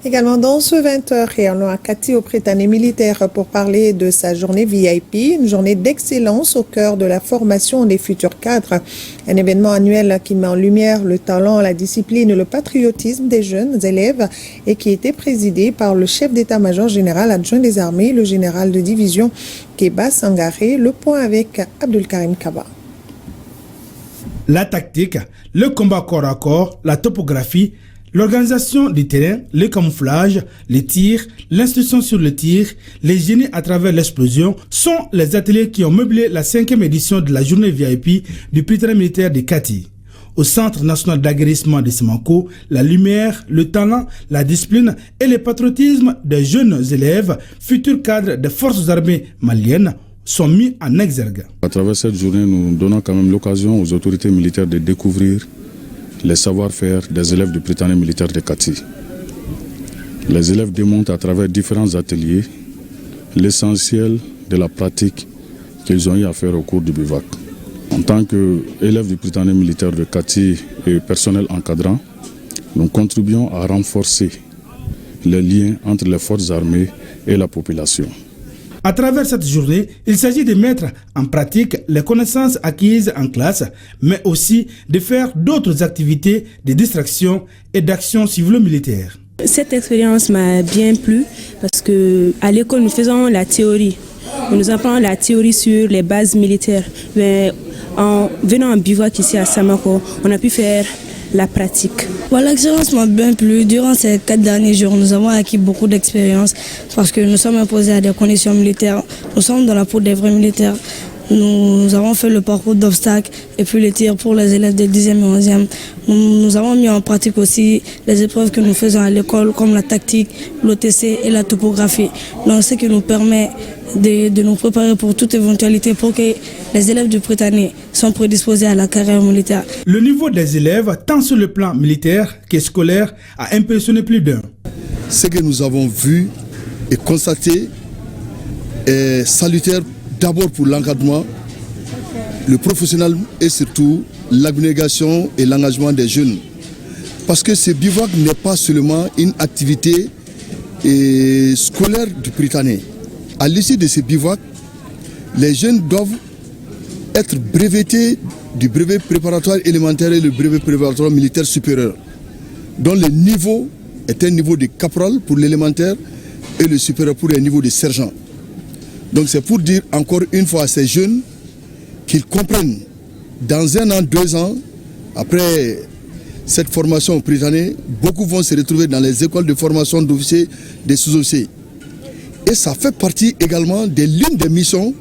Également dans ce 20h, et allons à Kati au Prytanée militaire pour parler de sa journée VIP, une journée d'excellence au cœur de la formation des futurs cadres. Un événement annuel qui met en lumière le talent, la discipline et le patriotisme des jeunes élèves et qui était présidé par le chef d'état-major général adjoint des armées, le général de division Keba Sangaré. Le point avec Abdulkarim Kaba. La tactique, le combat corps à corps, la topographie, l'organisation du terrain, le camouflage, les tirs, l'instruction sur le tir, les génies à travers l'explosion sont les ateliers qui ont meublé la 5e édition de la journée VIP du Prytanée militaire de Kati. Au Centre national d'aguerrissement de Simanko, la lumière, le talent, la discipline et le patriotisme des jeunes élèves, futurs cadres des forces armées maliennes, sont mis en exergue. À travers cette journée, nous donnons quand même l'occasion aux autorités militaires de découvrir les savoir-faire des élèves du Prytanée militaire de Kati. Les élèves démontrent à travers différents ateliers l'essentiel de la pratique qu'ils ont eu à faire au cours du bivouac. En tant qu'élèves du Prytanée militaire de Kati et personnel encadrant, nous contribuons à renforcer les liens entre les forces armées et la population. À travers cette journée, il s'agit de mettre en pratique les connaissances acquises en classe, mais aussi de faire d'autres activités de distraction et d'action civilo-militaire. Cette expérience m'a bien plu parce qu'à l'école, nous faisons la théorie. On nous apprend la théorie sur les bases militaires. Mais en venant en bivouac ici à Samako, on a pu faire la pratique. L'expérience m'a bien plu. Durant ces 4 derniers jours, nous avons acquis beaucoup d'expérience parce que nous sommes imposés à des conditions militaires. Nous sommes dans la peau des vrais militaires. Nous avons fait le parcours d'obstacles et puis les tirs pour les élèves des 10e et 11e. Nous avons mis en pratique aussi les épreuves que nous faisons à l'école comme la tactique, l'OTC et la topographie. Donc ce qui nous permet de nous préparer pour toute éventualité pour que les élèves du Prytanée soient prédisposés à la carrière militaire. Le niveau des élèves, tant sur le plan militaire que scolaire, a impressionné plus d'un. Ce que nous avons vu et constaté est salutaire d'abord pour l'encadrement, le professionnel et surtout l'abnégation et l'engagement des jeunes. Parce que ce bivouac n'est pas seulement une activité scolaire du Prytanée. À l'issue de ce bivouac, les jeunes doivent être brevetés du brevet préparatoire élémentaire et le brevet préparatoire militaire supérieur, dont le niveau est un niveau de caporal pour l'élémentaire et le supérieur pour un niveau de sergent. Donc c'est pour dire encore une fois à ces jeunes qu'ils comprennent dans 1 an, 2 ans, après cette formation au Prytanée, beaucoup vont se retrouver dans les écoles de formation d'officiers, des sous-officiers. Et ça fait partie également de l'une des missions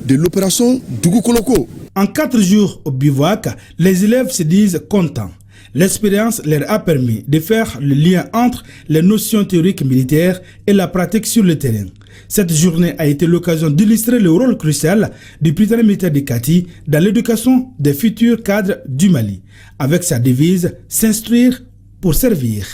de l'opération Dougou Koloko. En 4 jours au bivouac, les élèves se disent contents. L'expérience leur a permis de faire le lien entre les notions théoriques militaires et la pratique sur le terrain. Cette journée a été l'occasion d'illustrer le rôle crucial du Prytanée militaire de Kati dans l'éducation des futurs cadres du Mali, avec sa devise « S'instruire pour servir ».